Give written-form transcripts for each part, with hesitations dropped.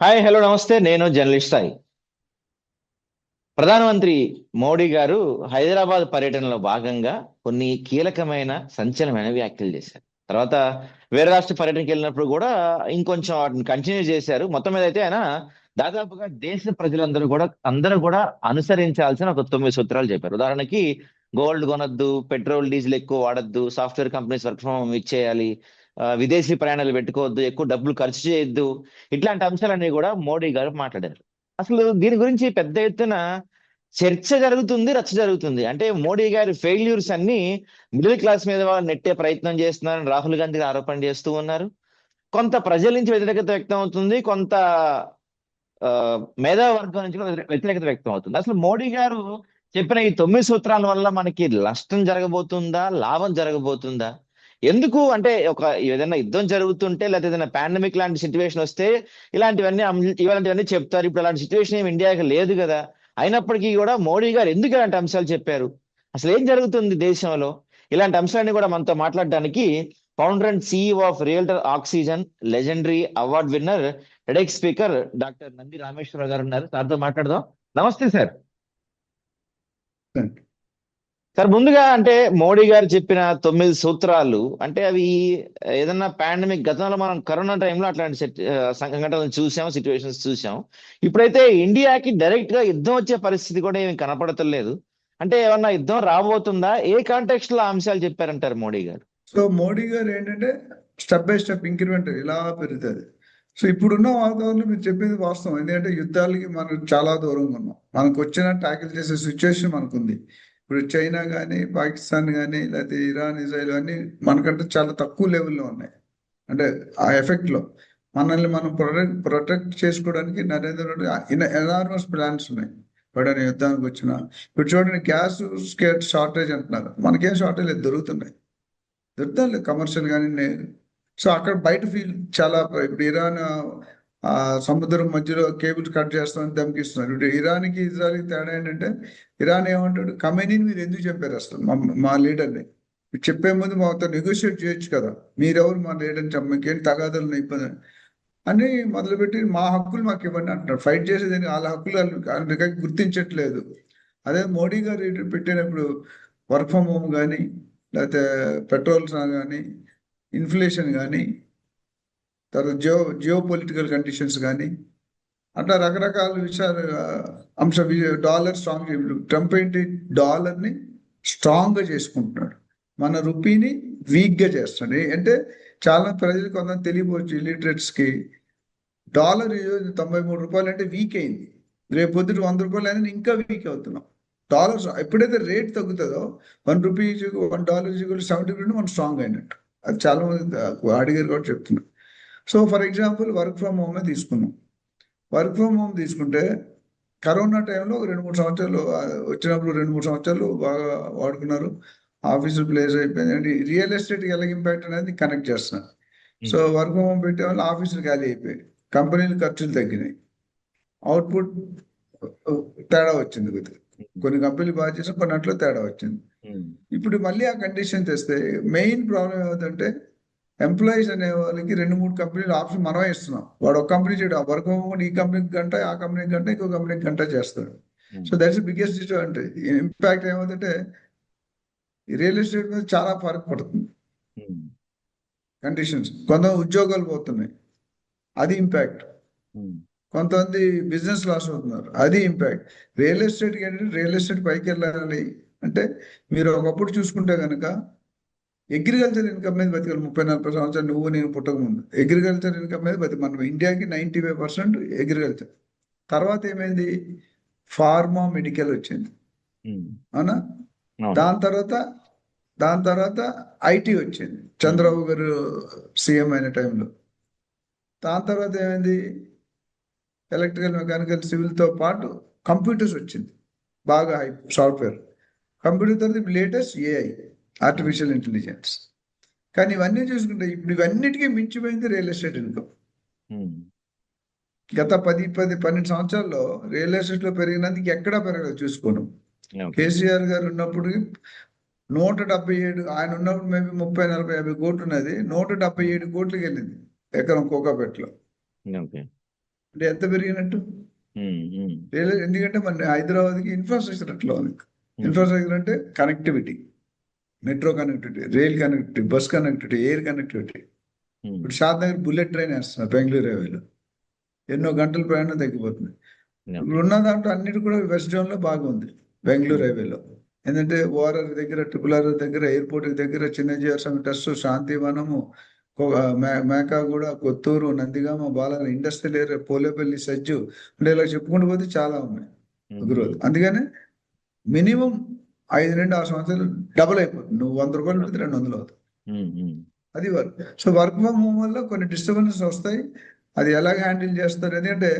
Hi hello నమస్తే. నేను journalist Sai. ప్రధానమంత్రి మోడీ గారు హైదరాబాద్ పర్యటనలో భాగంగా కొన్ని కీలకమైన సంచలనమైన వ్యాఖ్యలు చేశారు. తర్వాత వేరే రాష్ట్ర పర్యటనకి వెళ్ళినప్పుడు కూడా ఇంకొంచెం వాటిని కంటిన్యూ చేశారు. మొత్తం మీద అయితే ఆయన దాదాపుగా దేశ ప్రజలందరూ కూడా అందరూ కూడా అనుసరించాల్సిన ఒక 9 సూత్రాలు చెప్పారు. ఉదాహరణకి గోల్డ్ కొనొద్దు, పెట్రోల్ డీజిల్ ఎక్కువ వాడొద్దు, software companies work from home ఇచ్చేయాలి, విదేశీ ప్రయాణాలు పెట్టుకోవద్దు, ఎక్కువ డబ్బులు ఖర్చు చేయొద్దు. ఇట్లాంటి అంశాలన్నీ కూడా మోడీ గారు మాట్లాడారు. అసలు దీని గురించి పెద్ద ఎత్తున చర్చ జరుగుతుంది, రచ్చ జరుగుతుంది. అంటే మోడీ గారి ఫెయిల్యూర్స్ అన్ని మిడిల్ క్లాస్ మీద వాళ్ళు నెట్టే ప్రయత్నం చేస్తున్నారని రాహుల్ గాంధీ గారు ఆరోపణ చేస్తూ ఉన్నారు. కొంత ప్రజల నుంచి వ్యతిరేకత వ్యక్తం అవుతుంది, కొంత ఆ, మేధావర్గం నుంచి కూడా వ్యతిరేకత వ్యక్తం అవుతుంది. అసలు మోడీ గారు చెప్పిన ఈ 9 సూత్రాల వల్ల మనకి నష్టం జరగబోతుందా, లాభం జరగబోతుందా? ఎందుకు అంటే ఒక ఏదైనా యుద్ధం జరుగుతుంటే లేదా ఏదైనా పాండమిక్ లాంటి సిచ్యువేషన్ వస్తే ఇలాంటివన్నీ చెప్తారు. ఇప్పుడు అలాంటి సిచ్యువేషన్ ఏమి ఇండియాకి లేదు కదా. అయినప్పటికీ కూడా మోడీ గారు ఎందుకు ఇలాంటి అంశాలు చెప్పారు? అసలు ఏం జరుగుతుంది దేశంలో? ఇలాంటి అంశాలన్నీ కూడా మనతో మాట్లాడడానికి founder and CEO of realtor oxygen, legendary award winner, TEDx speaker doctor Nandi Rameshwara గారు ఉన్నారు. సార్తో మాట్లాడదాం. నమస్తే సార్. సార్, ముందుగా అంటే మోడీ గారు చెప్పిన 9 సూత్రాలు అంటే అవి ఏదన్నా పాండమిక్ గతంలో మనం కరోనా టైంలో అట్లాంటి సంఘటనలు చూసాం, సిచ్యువేషన్స్ చూసాం. ఇప్పుడైతే ఇండియాకి డైరెక్ట్ గా యుద్ధం వచ్చే పరిస్థితి కూడా ఏమి కనపడతలేదు. అంటే ఏమన్నా యుద్ధం రాబోతుందా? ఏ కాంటెక్స్ట్ లో ఆ అంశాలు చెప్పారంటారు మోడీ గారు? సో మోడీ గారు ఏంటంటే స్టెప్ బై స్టెప్ ఇంక్రిమెంట్ ఇలా పెరుగుతుంది. సో ఇప్పుడున్న వాతావరణంలో మీరు చెప్పేది వాస్తవం. ఎందుకంటే యుద్ధాలకి మనం చాలా దూరంగా ఉన్నాం. మనకు వచ్చిన ట్యాకిల్ చేసే సిచ్యువేషన్ మనకుంది. ఇప్పుడు చైనా కానీ, పాకిస్తాన్ కానీ, లేకపోతే ఇరాన్, ఇజ్రాయెల్ అన్నీ మనకంటే చాలా తక్కువ లెవెల్లో ఉన్నాయి. అంటే ఆ ఎఫెక్ట్ లో మనల్ని మనం ప్రొటెక్ట్ చేసుకోవడానికి నరేంద్ర మోడీ ఎనార్మస్ ప్లాన్స్ ఉన్నాయి. ఎప్పుడైనా యుద్ధానికి వచ్చినా ఇప్పుడు చూడండి, గ్యాస్ షార్టేజ్ అంటున్నారు. మనకేం షార్టేజ్ లేదు, దొరుకుతున్నాయి. దొరుకుతాయి కమర్షియల్ కానీ. సో అక్కడ బయట ఫీల్ చాలా ఇప్పుడు ఇరాన్ సముద్రం మధ్యలో కేబుల్స్ కట్ చేస్తామని ధమకిస్తున్నారు. ఇప్పుడు ఇరాన్కి ఇజ్రాయల్కి తేడా ఏంటంటే, ఇరాన్ ఏమంటాడు, ఖమేనీని మీరు ఎందుకు చెప్పారు అసలు మా లీడర్ని చెప్పే ముందు మాతో నెగోషియేట్ చేయొచ్చు కదా, మీరెవరు మా లీడర్ని చెప్పేం తగాదాలను ఇబ్బంది అని మొదలుపెట్టి మా హక్కులు మాకు ఇవ్వండి అంటున్నారు. ఫైట్ చేసేది వాళ్ళ హక్కులు వాళ్ళకి గుర్తించట్లేదు. అదే మోడీ గారు పెట్టినప్పుడు వర్క్ ఫ్రమ్ హోమ్ కానీ, లేకపోతే పెట్రోల్స్ కానీ, ఇన్ఫ్లేషన్ కానీ, తర్వాత జియో పొలిటికల్ కండిషన్స్ కానీ, అట్లా రకరకాల విషయాలు అంశం. డాలర్ స్ట్రాంగ్, ట్రంప్ ఏంటి డాలర్ని స్ట్రాంగ్గా చేసుకుంటున్నాడు, మన రూపీని వీక్గా చేస్తున్నాడు. అంటే చాలా ప్రజలు కొంత తెలియపోవచ్చు, ఇలిటరేట్స్కి. డాలర్ ఈరోజు రూ. 93 అంటే వీక్ అయింది. రేపు పొద్దుట రూ. 100 అనేది ఇంకా వీక్ అవుతున్నాం. డాలర్స్ ఎప్పుడైతే రేట్ తగ్గుతుందో $1 $1 మనం స్ట్రాంగ్ అయినట్టు. అది చాలా మంది అడిగారు కూడా చెప్తున్నారు. So for example work from హోమే తీసుకున్నాం. వర్క్ ఫ్రమ్ హోమ్ తీసుకుంటే కరోనా టైంలో 2-3 సంవత్సరాలు వచ్చినప్పుడు 2-3 సంవత్సరాలు బాగా వాడుకున్నారు. ఆఫీసులు ప్లేస్ అయిపోయింది. అంటే రియల్ ఎస్టేట్కి ఎలా ఇంపాక్ట్ అనేది కనెక్ట్ చేస్తున్నారు. సో వర్క్ ఫ్రమ్ హోమ్ పెట్టే వాళ్ళు ఆఫీసులు ఖాళీ అయిపోయాయి, కంపెనీలు ఖర్చులు తగ్గినాయి, అవుట్పుట్ తేడా వచ్చింది. కొన్ని కంపెనీలు బాగా చేసిన కొన్నిట్లో తేడా వచ్చింది. ఇప్పుడు మళ్ళీ ఆ కండిషన్ తెస్తే మెయిన్ ప్రాబ్లం ఏమవుతుందంటే, ఎంప్లాయీస్ అనే వాళ్ళకి 2-3 కంపెనీలు ఆప్షన్ మనమే ఇస్తున్నాం. వాడు ఒక కంపెనీ చేయడం, ఆ వర్క్ హోమ్ ఈ కంపెనీకి గంట, ఆ కంపెనీకి గంట, ఇంకో కంపెనీకి గంట చేస్తాడు. So that's biggest disadvantage. Impact ఏమవుతుందంటే రియల్ ఎస్టేట్ మీద చాలా ఫరక్ పడుతుంది. కండిషన్స్, కొంత ఉద్యోగాలు పోతున్నాయి, అది ఇంపాక్ట్. కొంతమంది బిజినెస్ లాస్ అవుతున్నారు, అది ఇంపాక్ట్. రియల్ ఎస్టేట్కి ఏంటంటే, రియల్ ఎస్టేట్ పైకి వెళ్ళాలి అంటే మీరు ఒకప్పుడు చూసుకుంటే కనుక అగ్రికల్చర్ ఇన్కమ్ మీద బతికాలి. 30-40 సంవత్సరాలు నువ్వు నేను పుట్టక ముందు అగ్రికల్చర్ ఇన్కమ్ మీద బతి మనం ఇండియాకి 95% అగ్రికల్చర్. తర్వాత ఏమైంది, ఫార్మా మెడికల్ వచ్చింది, అవునా? దాని తర్వాత ఐటీ వచ్చింది, చంద్రబాబు గారు సీఎం అయిన టైంలో. దాని తర్వాత ఏమైంది, ఎలక్ట్రికల్, మెకానికల్, సివిల్తో పాటు కంప్యూటర్స్ వచ్చింది, బాగా హై సాఫ్ట్వేర్. కంప్యూటర్ తర్వాత లేటెస్ట్ ఏఐ, ఆర్టిఫిషియల్ ఇంటెలిజెన్స్. కానీ ఇవన్నీ చూసుకుంటే ఇప్పుడు ఇవన్నిటికీ మించిపోయింది రియల్ ఎస్టేట్ ఇన్కమ్. గత 10-12 సంవత్సరాల్లో రియల్ ఎస్టేట్ లో పెరిగినందుకు ఎక్కడా పెరగలేదు చూసుకోను. కేసీఆర్ గారు ఉన్నప్పుడు 177, ఆయన ఉన్నప్పుడు మేబీ 30-40-50 కోట్లు ఉన్నది, 177 కోట్లకి వెళ్ళింది ఎకరం కోకాపేటలో. అంటే ఎంత పెరిగినట్టు? ఉమ్, ఉమ్, ఎందుకంటే మన హైదరాబాద్కి ఇన్ఫ్రాస్ట్రక్చర్ అట్లా ఉంది. ఉమ్, ఇన్ఫ్రాస్ట్రక్చర్ అంటే connectivity, metro connectivity, rail connectivity, bus connectivity, air connectivity. Um, ఇప్పుడు షాద్ నగర్ బుల్లెట్ ట్రైన్ వేస్తున్నారు బెంగళూరు హైవేలో, ఎన్నో గంటల ప్రయాణం తగ్గిపోతుంది. ఇప్పుడు ఓకే. ఉన్న దాంట్లో అన్నిటి కూడా వెస్ట్ జోన్ లో బాగా ఉంది బెంగళూరు ఉమ్, హైవేలో. ఎందుకంటే ఓఆర్ఆర్ దగ్గర, ట్రిపుల్ ఆర్ దగ్గర, ఎయిర్పోర్ట్ దగ్గర, చిన్నజీఆర్ స్వామి ట్రస్ట్, శాంతివనము, మేకాగూడ, కొత్తూరు, నందిగామ, బాలాన ఇండస్ట్రియల్ ఏరియా, పోలేపల్లి, సజ్జు, అంటే ఇలా చెప్పుకుంటూ పోతే చాలా ఉన్నాయి ఉమ్, గ్రోత్. అందుకనే మినిమం 5 నుండి 6 సంవత్సరాలు డబుల్ అయిపోతుంది. నువ్వు 100 రూపాయలు పెడితే 200 అవుతుంది. ఉమ్, ఉమ్. అది work. So work from home వల్ల కొన్ని డిస్టర్బెన్సెస్ వస్తాయి. అది ఎలాగ హ్యాండిల్ చేస్తారు? ఎందుకంటే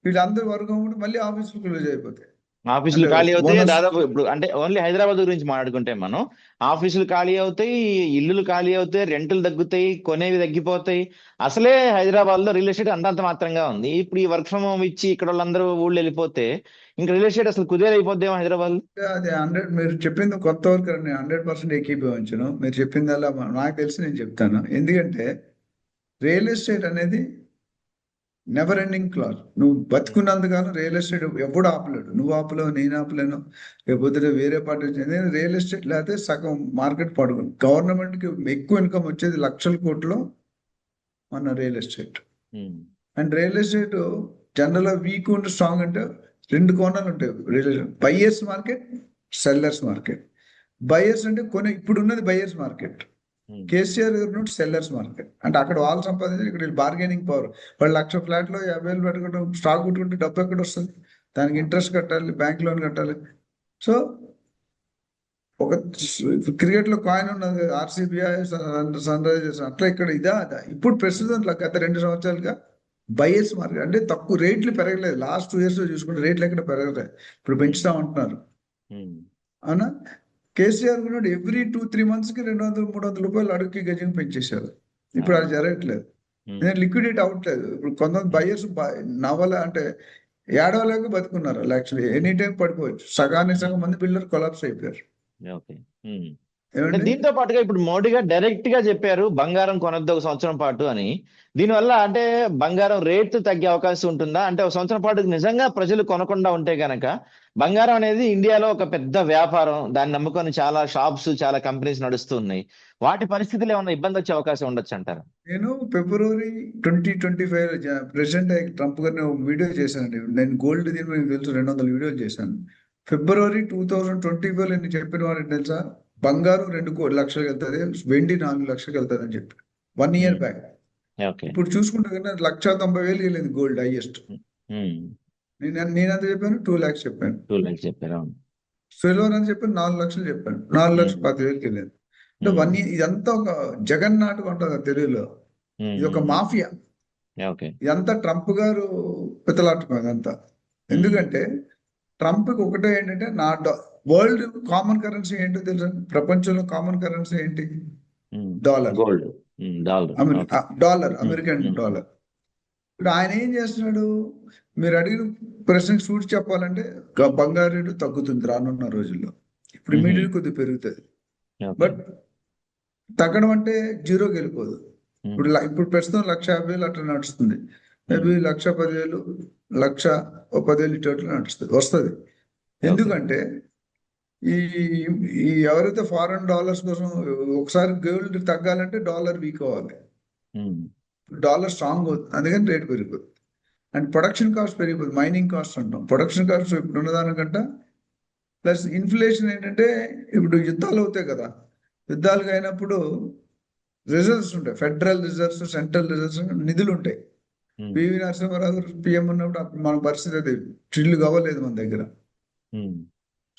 వీళ్ళందరూ వర్క్ ఫ్రమ్ హోమ్ మళ్ళీ ఆఫీసులు క్లోజ్ అయిపోతాయి. ఆఫీసులు అంటే ఖాళీ అవుతాయి ఓనర్స్ దాదాపు. ఇప్పుడు అంటే ఓన్లీ హైదరాబాద్ గురించి మాట్లాడుకుంటే మనం, ఆఫీసులు ఖాళీ అవుతాయి, ఇల్లులు ఖాళీ అవుతాయి, రెంట్లు తగ్గుతాయి, కొనేవి తగ్గిపోతాయి. అసలే హైదరాబాద్ లో రియల్ ఎస్టేట్ అంతంత మాత్రంగా ఉంది. ఇప్పుడు ఈ వర్క్ ఫ్రమ్ హోమ్ ఇచ్చి ఇక్కడ వాళ్ళందరూ ఊళ్ళు వెళ్ళిపోతే ఇంకా రియల్ ఎస్టేట్ అసలు కుదేరైపోద్దేమో హైదరాబాద్ లో. అది 100, మీరు చెప్పింది కొత్త వర్క్ నేను 100% ఏకీభవించను. మీరు చెప్పిందల్లా నాకు తెలిసి నేను చెప్తాను. ఎందుకంటే రియల్ ఎస్టేట్ అనేది నెవర్ ఎండింగ్ క్లాజ్. నువ్వు బతుకున్నందుకాలం రియల్ ఎస్టేట్ ఎప్పుడు ఆపలేడు. నువ్వు ఆపలేవు, నేను ఆపలేను, లేకపోతే వేరే పార్టీ. రియల్ ఎస్టేట్ లేకపోతే సగం మార్కెట్ పడుకుంది. గవర్నమెంట్ కి ఎక్కువ ఇన్కమ్ వచ్చేది లక్షల కోట్లు మన real estate. Um, and real estate general గా వీక్ ఉంటే స్ట్రాంగ్ అంటే రెండు కోణాలు ఉంటాయి real estate. Buyers market, sellers market. Buyers అంటే ఇప్పుడు ఉన్నది బయ్యర్స్ మార్కెట్. ఉమ్, కేసీఆర్ గారి నుండి సెల్లర్స్ మార్కెట్. అంటే అక్కడ వాళ్ళు సంపాదించి ఇక్కడ బార్గెనింగ్ పవర్. వాళ్ళు 1,00,000 ఫ్లాట్లో 50,000 పెట్టుకుంటాం, స్టాక్ కొట్టుకుంటే డబ్బు ఎక్కడ వస్తుంది? దానికి ఇంట్రెస్ట్ కట్టాలి, బ్యాంక్ లోన్ కట్టాలి. సో ఒక క్రికెట్ లో కాయిన్ ఉన్నది, ఆర్సీబీ, సన్ రైజర్స్, అట్లా ఇక్కడ ఇదా అదా. ఇప్పుడు ప్రస్తుతం గత 2 సంవత్సరాలుగా బయ్యర్స్ మార్కెట్ అంటే తక్కువ రేట్లు పెరగలేదు. లాస్ట్ 2 years లో చూసుకుంటే రేట్లు ఎక్కడ పెరగలేదు. ఇప్పుడు పెంచుతా ఉంటున్నారు. ఉమ్, అవునా? కేసీఆర్ కూడా ఎవ్రీ 2-3 months కి 200-300 రూపాయలు అడుగుకి గజం పెంచేశారు. ఇప్పుడు అది అవును. జరగట్లేదు. ఉమ్, లిక్విడేట్ అవ్వట్లేదు. ఇప్పుడు కొంతమంది ఉమ్, బయ్యర్స్ నవల అంటే ఏడవలేక బతుకున్నారు. యాక్చువల్లీ ఎనీ టైం పడిపోవచ్చు. సగానికి ఉమ్, సగం మంది బిల్డర్ కొలాప్స్ అయిపోయారు. ఓకే. ఉమ్. అంటే ఏమండి? దీంతో పాటుగా ఇప్పుడు మోడీ గారు డైరెక్ట్ గా చెప్పారు బంగారం కొనొద్దు 1 సంవత్సరం పాటు అని. దీనివల్ల అంటే బంగారం రేటు తగ్గే అవకాశం ఉంటుందా? అంటే 1 సంవత్సరం పాటు నిజంగా ప్రజలు కొనకుండా ఉంటే గనక, బంగారం అనేది ఇండియాలో ఒక పెద్ద వ్యాపారం, దాన్ని నమ్ముకొని చాలా షాప్స్, చాలా కంపెనీస్ నడుస్తూ ఉన్నాయి. వాటి పరిస్థితులు ఏమన్నా ఇబ్బంది వచ్చే అవకాశం ఉండొచ్చు అంటారు? నేను ఫిబ్రవరి 2025 ప్రెసిడెంట్ ట్రంప్ గారిని ఒక వీడియో చేశానండి. నేను గోల్డ్ దీని మీకు తెలుసు 200 వీడియోలు చేశాను. ఫిబ్రవరి 2025 నేను చెప్పిన వారికి తెలుసా, బంగారం 2 లక్షలకు వెళ్తుంది, వెండి 4 లక్షలకు వెళ్తుంది అని చెప్పి 1 year బ్యాక్. ఓకే. ఇప్పుడు చూసుకుంటే కన్నా 1,90,000 వెళ్ళింది గోల్డ్ హైయెస్ట్. నేనంత చెప్పాను 2 lakhs చెప్పాను. 2 lakhs చెప్పారు. అవును. సిల్వర్ అని చెప్పి 4 లక్షలు చెప్పాను. 4,10,000 వెళ్ళింది. అంటే ఇదంతా ఒక జగన్ నాటకం ఉంటుంది తెలుగులో. ఇది ఒక మాఫియా. ఓకే. ఇదంతా ట్రంప్ గారు పితలాటకం ఇదంతా. ఎందుకంటే ట్రంప్కి ఒకటే ఏంటంటే వరల్డ్ కామన్ కరెన్సీ ఏంటో తెలుసు? ప్రపంచంలో కామన్ కరెన్సీ ఏంటి? Dollar. Gold, dollar. Dollar, American dollar. ఇప్పుడు ఆయన ఏం చేస్తున్నాడు? మీరు అడిగిన ప్రశ్నకు సూటి చెప్పాలంటే బంగారు రేటు తగ్గుతుంది రానున్న రోజుల్లో. ఇప్పుడు ఇమీడియట్ కొద్దిగా పెరుగుతుంది. బట్ తగ్గడం అంటే జీరోకి వెళ్ళిపోదు. ఇప్పుడు ప్రస్తుతం 1,50,000 అట్లా నడుస్తుంది. మేబీ 1,10,000, 1,10,000 ఇటు నడుస్తుంది, వస్తుంది. ఎందుకంటే ఈ ఈ ఎవరైతే ఫారెన్ డాలర్స్ కోసం ఒకసారి గోల్డ్ తగ్గాలంటే డాలర్ వీక్ అవ్వాలి, డాలర్ స్ట్రాంగ్ అవుతుంది, అందుకని రేట్ పెరిగిపోతుంది. అండ్ ప్రొడక్షన్ కాస్ట్ పెరిగిపోతుంది. మైనింగ్ కాస్ట్ అంటాం, ప్రొడక్షన్ కాస్ట్ ఇప్పుడు ఉన్నదానికంట. ప్లస్ ఇన్ఫ్లేషన్ ఏంటంటే ఇప్పుడు యుద్ధాలు అవుతాయి కదా, యుద్ధాలు అయినప్పుడు రిజర్వ్స్ ఉంటాయి, ఫెడరల్ రిజర్వ్స్, సెంట్రల్ రిజర్వ్స్, నిధులు ఉంటాయి. పివి నరసింహారావు పిఎం ఉన్నప్పుడు అప్పుడు మన పరిస్థితి అది ట్రిల్లు కావలేదు మన దగ్గర.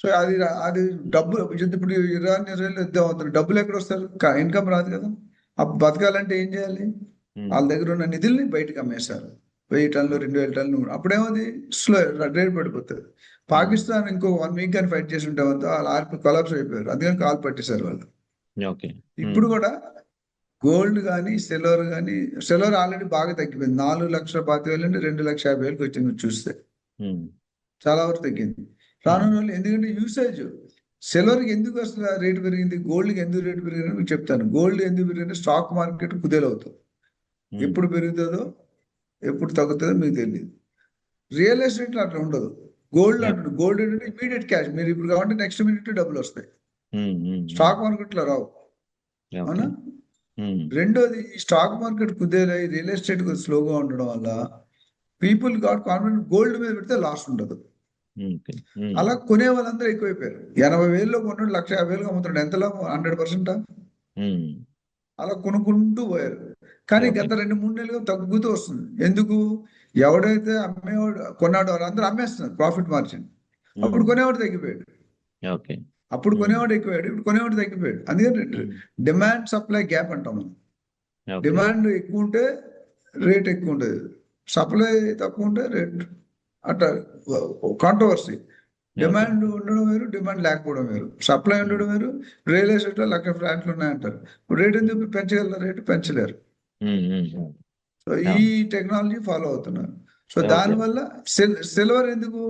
సో అది అది డబ్బు ఇప్పుడు ఇరాన్ ఇజ్రాయెల్ యుద్ధం అవుతుంది, డబ్బులు ఎక్కడ వస్తారు? ఇన్కమ్ రాదు కదా. అప్పుడు బతకాలంటే ఏం చేయాలి? వాళ్ళ దగ్గర ఉన్న నిధుల్ని బయటకు అమ్మేశారు. 1,000 టన్నులు, 2,000 టన్నులు. అప్పుడేమోది స్లో రేట్ పడిపోతుంది. పాకిస్తాన్ ఇంకో 1 week అని ఫైట్ చేసి ఉంటే వాళ్ళు ఆర్పి కొలాప్స్ అయిపోయారు, అందుకని కాల్ పట్టేశారు వాళ్ళు. ఇప్పుడు కూడా గోల్డ్ కానీ సిల్వర్ కానీ, సిల్వర్ ఆల్రెడీ బాగా తగ్గిపోయింది. 4,25,000 నుండి 2,50,000 వచ్చింది. చూస్తే చాలా వరకు తగ్గింది. రానున్న వాళ్ళు ఎందుకంటే యూసేజ్. సిల్వర్కి ఎందుకు అసలు రేటు పెరిగింది, గోల్డ్కి ఎందుకు రేటు పెరిగింది మీకు చెప్తాను. గోల్డ్ ఎందుకు పెరిగింది? స్టాక్ మార్కెట్ కుదేలవుతుంది. ఎప్పుడు పెరుగుతుందో, ఎప్పుడు తగ్గుతుందో మీకు తెలియదు. రియల్ ఎస్టేట్లో అట్లా ఉండదు. Gold Yep. అంటుంది, గోల్డ్ ఏంటంటే ఇమీడియట్ క్యాష్, మీరు ఇప్పుడు కావాలంటే నెక్స్ట్ మినిట్ డబ్బులు వస్తాయి. Mm. స్టాక్ మార్కెట్లో రావు, అవునా? Okay. Mm. రెండోది, ఈ స్టాక్ మార్కెట్ కుదేలై రియల్ ఎస్టేట్ స్లోగా ఉండడం వల్ల పీపుల్ గాట్ కాన్ఫిడెంట్, గోల్డ్ మీద పెడితే లాస్ ఉండదు. Okay. Mm. అలా కొనే వాళ్ళందరూ ఎక్కువైపోయారు. 80,000లో కొన్నాడు 1,50,000 అమ్ముతున్నాడు, ఎంత లాభం? 100%. Mm. అలా కొనుక్కుంటూ పోయారు. కానీ Okay. గత 2-3 నెలలుగా తగ్గుతూ వస్తుంది. ఎందుకు? ఎవడైతే అమ్మేవాడు కొన్నాడో వాళ్ళందరూ అమ్మేస్తున్నారు, ప్రాఫిట్ మార్జిన్. అప్పుడు Mm. కొనేవాడు తగ్గిపోయాడు. Okay. అప్పుడు Mm. కొనేవాడు ఎక్కువాడు, ఇప్పుడు కొనేవాడు తగ్గిపోయాడు. అందుకని Mm. డిమాండ్ సప్లై గ్యాప్ అంటాం మనం. Okay. డిమాండ్ ఎక్కువ ఉంటే రేట్ ఎక్కువ ఉంటుంది, సప్లై తక్కువ ఉంటే రేట్, అట్లా కాంట్రవర్సీ. డిమాండ్ ఉండడం వేరు, డిమాండ్ లేకపోవడం వేరు. సప్లై ఉండడం వేరు. రియల్ ఎస్టేట్లో 1,00,000 ఫ్లాట్లు ఉన్నాయంటారు, రేట్ ఎందుకు పెంచగలరు? రేటు పెంచలేరు. Mm. సో ఈ టెక్నాలజీ ఫాలో అవుతున్నారు. So Okay. దానివల్ల సిల్వర్ ఎందుకు?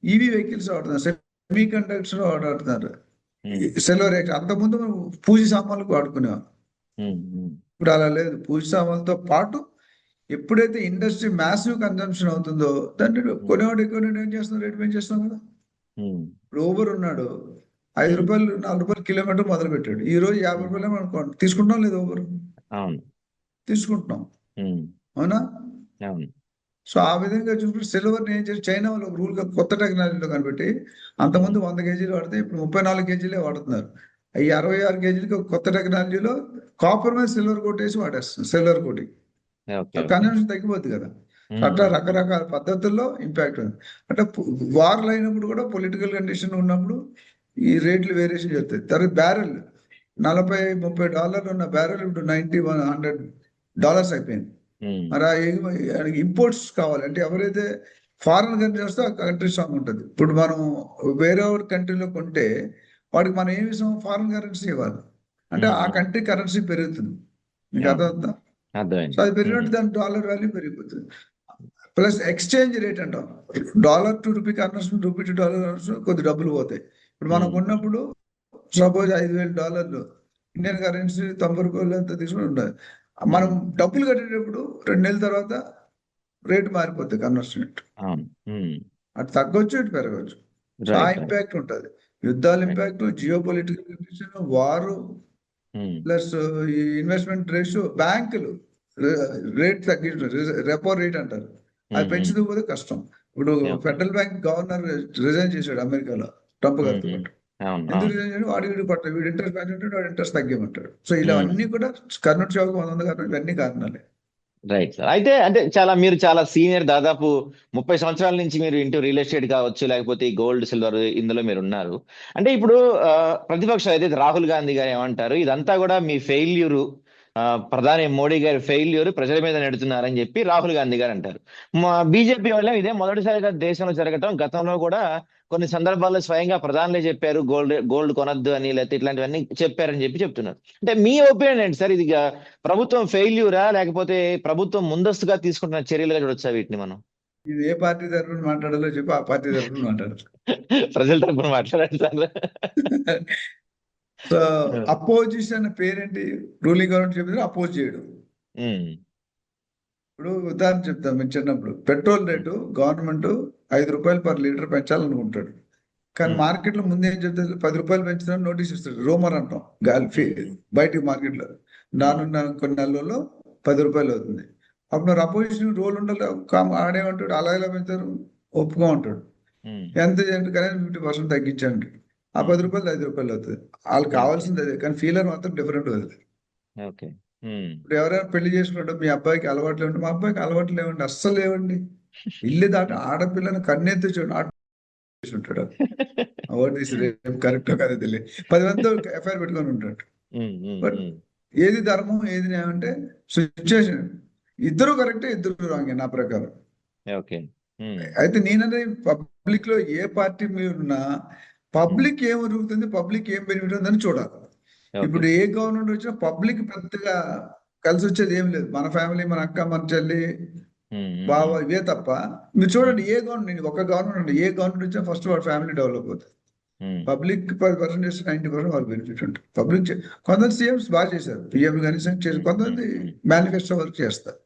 ఈవీ వెహికల్స్ వాడుతున్నారు, సెమీ కండక్టర్స్ వాడుతున్నారు. Mm. సిల్వర్ అంతకుముందు మనం పూజ సామాన్లకు వాడుకునేవాం, Mm. ఇప్పుడు అలా లేదు. పూజ సామాన్లతో పాటు ఎప్పుడైతే ఇండస్ట్రీ మ్యాసివ్ కన్జంప్షన్ అవుతుందో దాన్ని కొనేవాడు ఎక్కువ ఏం చేస్తున్నారు, రేట్ పెంచేస్తున్నాం కదా. Mm. ఇప్పుడు ఊబర్ ఉన్నాడు, 5 రూపాయలు 4 రూపాయలు కిలోమీటర్ మొదలు పెట్టాడు, ఈ రోజు 50 రూపాయలు అనుకోండి, తీసుకుంటాం లేదు ఊబర్? అవును. తీసుకుంటున్నాం, Mm. అవునా? అవును. సో ఆ విధంగా చూసుకుంటే సిల్వర్ ఏం చేసి చైనా వాళ్ళు ఒక రూల్ గా కొత్త టెక్నాలజీలో కనిపెట్టి, అంతకుముందు 100 కేజీలు వాడితే ఇప్పుడు 34 కేజీలే వాడుతున్నారు. ఈ 66 కేజీలకి ఒక కొత్త టెక్నాలజీలో కాపర్ మీద సిల్వర్ కొట్టేసి వాడేస్తుంది, సిల్వర్ కోటింగ్. Okay. కన్జంప్షన్ తగ్గిపోద్ది కదా. Mm. అట్లా రకరకాల పద్ధతుల్లో ఇంపాక్ట్ ఉంది. అంటే వార్లు అయినప్పుడు కూడా, పొలిటికల్ కండిషన్ ఉన్నప్పుడు ఈ రేట్లు వేరియేషన్ చెప్తాయి. తర్వాత బ్యారెల్ $40-30 ఉన్న బ్యారెల్ ఇప్పుడు $90-100 అయిపోయింది. Mm. మరి ఆ ఇంపోర్ట్స్ కావాలి అంటే ఎవరైతే ఫారెన్ కంట్రీ వస్తే ఆ కంట్రీ స్ట్రాంగ్ ఉంటుంది. ఇప్పుడు మనం వేరే కంట్రీలో కొంటే వాడికి మనం ఏమి ఇస్తాం? ఫారెన్ కరెన్సీ ఇవ్వాలి. అంటే ఆ కంట్రీ కరెన్సీ పెరుగుతుంది. మీకు Yeah. అర్థమవుతుందా? అర్థమైంది. సో అది పెరిగినట్టు దాని డాలర్ వాల్యూ పెరిగిపోతుంది. ప్లస్ ఎక్స్చేంజ్ రేట్ అంటాం, dollar to rupee conversion, rupee to dollar conversion కొద్ది డబ్బులు పోతాయి. ఇప్పుడు మనం కొన్నప్పుడు సపోజ్ $5,000 ఇండియన్ కరెన్సీ 90 రూపాయలు అంతా తీసుకుని ఉంటుంది. మనం డబ్బులు కట్టేటప్పుడు 2 నెలల తర్వాత రేటు మారిపోతుంది, కన్వర్షన్ రేట్. అవును. Mm. అటు తగ్గొచ్చు, ఇటు పెరగచ్చు. సో ఆ Right. ఇంపాక్ట్ ఉంటుంది. యుద్ధాల ఇంపాక్ట్, జియో పొలిటికల్ కండిషన్, వారు, Mm. ప్లస్ ఈ ఇన్వెస్ట్మెంట్ రేషియో, బ్యాంకులు రేట్ తగ్గించారు, రెపో రేట్ అంటారు, అది పెంచుతూ పోతే కష్టం. ఇప్పుడు Okay. Federal bank governor resign చేశాడు అమెరికాలో, ట్రంప్ గారితో పాటు. అవును. ఎందుకు రిజైన్ చేయడం? వీడి పట్ల వీడు ఇంట్రెస్ట్ పెంచుంటాడు, వాడు ఇంట్రెస్ట్ తగ్గిమంటాడు. సో ఇలా అన్ని కూడా కర్ణుడి చౌక 100 కారణం, ఇవన్నీ కారణాలే. Right sir. అయితే అంటే మీరు చాలా సీనియర్, దాదాపు 30 సంవత్సరాల నుంచి మీరు ఇంటూ రియల్ ఎస్టేట్ కావచ్చు, లేకపోతే ఈ గోల్డ్ సిల్వర్ ఇందులో మీరు ఉన్నారు. అంటే ఇప్పుడు ప్రతిపక్షం అయితే రాహుల్ గాంధీ గారు ఏమంటారు, ఇదంతా కూడా మీ ఫెయిల్యూరు, ప్రధాని మోడీ గారి ఫెయిల్యూర్ ప్రజల మీద నెడుతున్నారని చెప్పి రాహుల్ గాంధీ గారు అంటారు. మా బీజేపీ వల్ల ఇదే మొదటిసారిగా దేశంలో జరగటం. గతంలో కూడా కొన్ని సందర్భాల్లో స్వయంగా ప్రధానులే చెప్పారు గోల్డ్ కొనొద్దు అని, లేకపోతే ఇట్లాంటివన్నీ చెప్పారని చెప్తున్నారు. అంటే మీ ఒపీనియన్ ఏంటి సార్? ఇది ప్రభుత్వం ఫెయిల్యూరా, లేకపోతే ప్రభుత్వం ముందస్తుగా తీసుకుంటున్న చర్యలుగా చూడొచ్చా వీటిని మనం? ఇది ఏ పార్టీ తరఫున మాట్లాడాలో చెప్పి ఆ పార్టీ తరఫున మాట్లాడాలి. ప్రజల తరఫున మాట్లాడండి సార్. సో అపోజిషన్ పేరేంటి? రూలింగ్ గవర్నమెంట్ చెప్పిన అపోజ్ చేయడం. ఇప్పుడు ఉదాహరణ చెప్తాం, మేము చిన్నప్పుడు పెట్రోల్ రేటు గవర్నమెంట్ 5 రూపాయలు పర్ లీటర్ పెంచాలనుకుంటాడు, కానీ మార్కెట్ లో ముందు ఏం చెప్తాడు? 10 రూపాయలు పెంచుతాడు, నోటీస్ ఇస్తాడు, రూమర్ అంటాం, గాలి బయటికి మార్కెట్ లో రానున్న కొన్ని నెలల్లో 10 రూపాయలు అవుతుంది. అప్పుడు అపోజిషన్ రోల్ ఉండాలి, ఆడేమంటాడు, అలా ఎలా పెంచారు, ఒప్పుకో అంటాడు. ఎంత కనీసం 50% తగ్గించండి, ఆ 10 రూపాయలు 5 రూపాయలు అవుతుంది. వాళ్ళకి కావాల్సింది అదే, కానీ ఫీలర్ మాత్రం డిఫరెంట్ అవుతుంది. ఇప్పుడు ఎవరైనా పెళ్లి చేసుకుంటాడు, మీ అబ్బాయికి అలవాట్లు ఏమండి? మా అబ్బాయికి అలవాట్లు లేవండి, అస్సలు లేవండి. ఇల్లు దాటి ఆడపిల్లని కన్నెత్తి చూడండి ఉంటాడు, కరెక్ట్ కదా తెలియదు, 10 మందితో ఎఫ్ఐఆర్ పెట్టుకొని ఉంటాడు. బట్ ఏది ధర్మం, ఏది న్యాయం అంటే సిచ్యువేషన్, ఇద్దరు కరెక్టే, ఇద్దరు రాంగే నా ప్రకారం. అయితే నేనంటే పబ్లిక్ లో ఏ పార్టీ మీరున్నా పబ్లిక్ ఏం జరుగుతుంది, పబ్లిక్ ఏం బెనిఫిట్ ఉందని చూడాలి. ఇప్పుడు ఏ గవర్నమెంట్ వచ్చినా పబ్లిక్ పెద్దగా కలిసి వచ్చేది ఏం లేదు, మన ఫ్యామిలీ, మన అక్క, మన చెల్లి, బావ, ఇవే తప్ప. మీరు చూడండి ఏ గవర్నమెంట్, ఒక గవర్నమెంట్, ఏ గవర్నమెంట్ వచ్చినా ఫస్ట్ వాడు ఫ్యామిలీ డెవలప్ అవుతుంది. పబ్లిక్ 10% చేస్తే 90% వాళ్ళు బెనిఫిట్ ఉంటుంది. పబ్లిక్ కొంతమంది సీఎంస్ బాగా చేశారు, పిఎం కానీ కొంతమంది మేనిఫెస్టో వర్క్ చేస్తారు.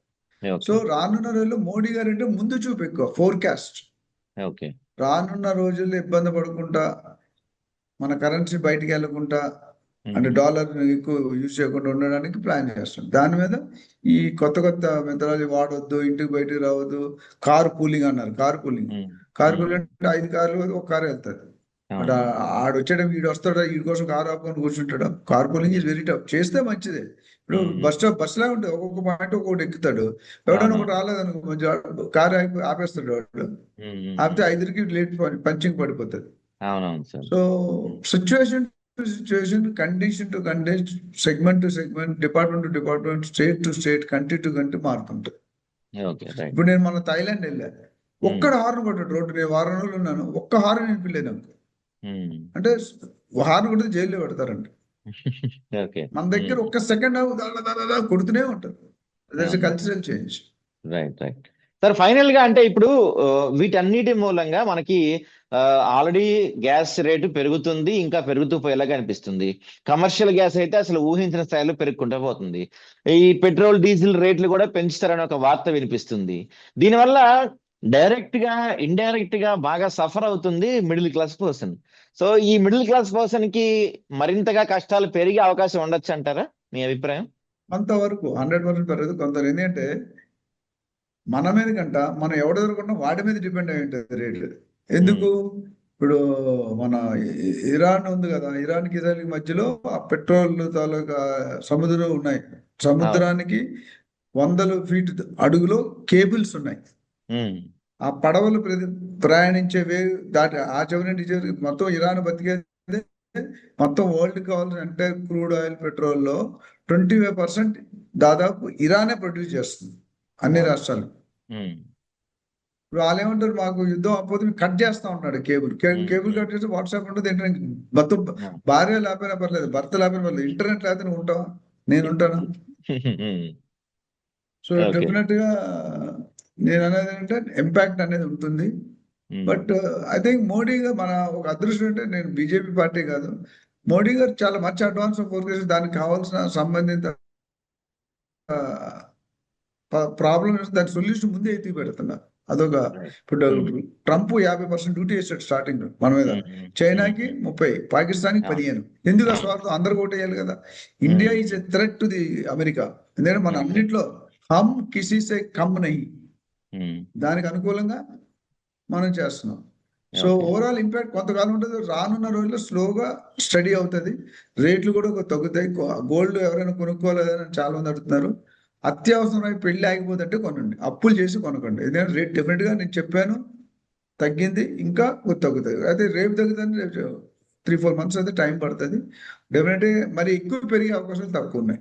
So okay. రానున్న రోజుల్లో మోడీ గారు అంటే ముందు చూపు ఎక్కువ, ఫోర్కాస్ట్. ఓకే. రానున్న రోజుల్లో ఇబ్బంది పడకుండా, మన కరెన్సీ బయటికి వెళ్ళకుండా, అంటే ఉమ్. డాలర్ ఎక్కువ యూజ్ చేయకుండా ఉండడానికి ప్లాన్ చేస్తాం. దాని మీద ఈ కొత్త కొత్త మెథడాలజీ వాడొద్దు, ఇంటికి బయటికి రావద్దు, కార్ పూలింగ్ అన్నారు. కార్ పూలింగ్, ఉమ్. కార్ ఉమ్. పూలింగ్ అంటే 5 కార్లు ఒక కారు వెళ్తారు. బట్ అవును. ఆడు వచ్చాడు, వీడు వస్తాడా, వీడి కోసం కారు ఆపుకొని కూర్చుంటాడు. Car pooling is very tough. చేస్తే మంచిదే. ఇప్పుడు ఉమ్. బస్ స్టాప్, బస్సులా ఉంటుంది, ఒక్కొక్క పాయింట్ ఒక్కొక్కటి ఎక్కుతాడు. ఎవడైనా అవును. ఒకటి రాలేదనుకో, కారు ఆపేస్తాడు వాడు. ఉమ్. ఉమ్. ఆపితే ఉమ్. 5కి లేట్ పంచింగ్ పడిపోతుంది. అవునవును sir. So situation to situation, condition to condition, segment to segment, department to department, state to state, country to country మారుతుంటుంది. ఓకే. రైట్. ఇప్పుడు నేను మన థైలాండ్ వెళ్ళాను. ఒక్కడ హార్న్ కొట్టాడు రోడ్డు. నేను వారం రోజులు ఉన్నాను, ఒక్క హార్న్ వినిపించలేదు నాకు. అంటే హార్న్ కొడితే జైల్లో పెడతారంట. ఓకే. మన దగ్గర ఒక్క సెకండ్ కొడుతూనే ఉంటారు. దట్స్ అవును. Cultural change. Right. Right. Sir final గా అంటే ఇప్పుడు వీటన్నిటి మూలంగా మనకి ఆల్రెడీ గ్యాస్ రేటు పెరుగుతుంది, ఇంకా పెరుగుతూ పోయేలాగా అనిపిస్తుంది. కమర్షియల్ గ్యాస్ అయితే అసలు ఊహించిన స్థాయిలో పెరుగుకుంటూ పోతుంది. ఈ పెట్రోల్ డీజిల్ రేట్లు కూడా పెంచుతారని ఒక వార్త వినిపిస్తుంది. దీనివల్ల డైరెక్ట్ గా ఇండైరెక్ట్ గా బాగా సఫర్ అవుతుంది మిడిల్ క్లాస్ పర్సన్. సో ఈ మిడిల్ క్లాస్ పర్సన్ కి మరింతగా కష్టాలు పెరిగే అవకాశం ఉండొచ్చు అంటారా, మీ అభిప్రాయం? కొంతవరకు 100% పెరగదు. కొంత ఏంటంటే మన మీద కంట మనం ఎవడ ఎదుర్కొన్నా వాడి మీద డిపెండ్ అయి ఉంటుంది రేట్లు. ఎందుకు? ఇప్పుడు మన ఇరాన్ ఉంది కదా, ఇరాన్కి ఇజ్రాయెల్కి మధ్యలో ఆ పెట్రోల్ తాలూకా సముద్రం ఉన్నాయి. సముద్రానికి 100 ఫీట్ అడుగులో కేబుల్స్ ఉన్నాయి. ఆ పడవలు ప్రయాణించే దాటి ఆ చివరి నుంచి ఈ చివరికి మొత్తం ఇరాన్ బతికేది మొత్తం వరల్డ్ కావాల్సిన అంటే క్రూడ్ ఆయిల్, పెట్రోల్లో 25% దాదాపు ఇరానే ప్రొడ్యూస్ చేస్తుంది అన్ని రాష్ట్రాలు. ఇప్పుడు వాళ్ళు ఏమంటారు, మాకు యుద్ధం అవ్వకపోతే మేము కట్ చేస్తా ఉంటాడు కేబుల్. కేబుల్ కట్ చేస్తే వాట్సాప్ ఉంటుంది, ఇంటర్నెట్ మొత్తం. భార్య లేకపోయినా పర్లేదు, భర్త లేకపోయినా పర్లేదు, ఇంటర్నెట్ లేకపోతే నువ్వు ఉంటావా? నేను ఉంటాను. So okay. డెఫినెట్ గా నేను అనేది ఏంటంటే ఇంపాక్ట్ అనేది ఉంటుంది. బట్ ఐ థింక్ మోడీ గారు మన ఒక అదృష్టం అంటే, నేను బీజేపీ పార్టీ కాదు, మోడీ గారు చాలా మంచి అడ్వాన్స్ ఫోకస్, దానికి కావాల్సిన సంబంధిత ప్రాబ్లమ్స్, దాని సొల్యూషన్ ముందే ఎత్తి పెడుతున్నారు. అదొక ఇప్పుడు ట్రంప్ 50% డ్యూటీ వేసాడు స్టార్టింగ్ మన మీద. చైనాకి 30, పాకిస్తాన్కి 15. ఎందుకు ఆ స్వార్థం? అందరు ఓటేయాలి కదా. India is a threat to the America. ఎందుకంటే మన అన్నింటిలో హమ్ కిసీ సే కమ్ నహీ, దానికి అనుకూలంగా మనం చేస్తున్నాం. సో ఓవరాల్ ఇంపాక్ట్ కొంతకాలం ఉంటుంది. రానున్న రోజుల్లో స్లోగా స్టడీ అవుతుంది, రేట్లు కూడా తగ్గుతాయి. గోల్డ్ ఎవరైనా కొనుక్కోలేదని చాలా మంది అడుగుతున్నారు. అత్యవసరమై పెళ్లి ఆగిపోతుంటే కొనండి, అప్పులు చేసి కొనకండి. ఎందుకంటే రేట్ డెఫినెట్ గా నేను చెప్పాను తగ్గింది, ఇంకా తగ్గుతుంది. అయితే రేపు తగ్గుతుంది, రేపు 3-4 మంత్స్ అయితే టైం పడుతుంది. డెఫినెట్ గా మరి ఎక్కువ పెరిగే అవకాశాలు తక్కువ ఉన్నాయి.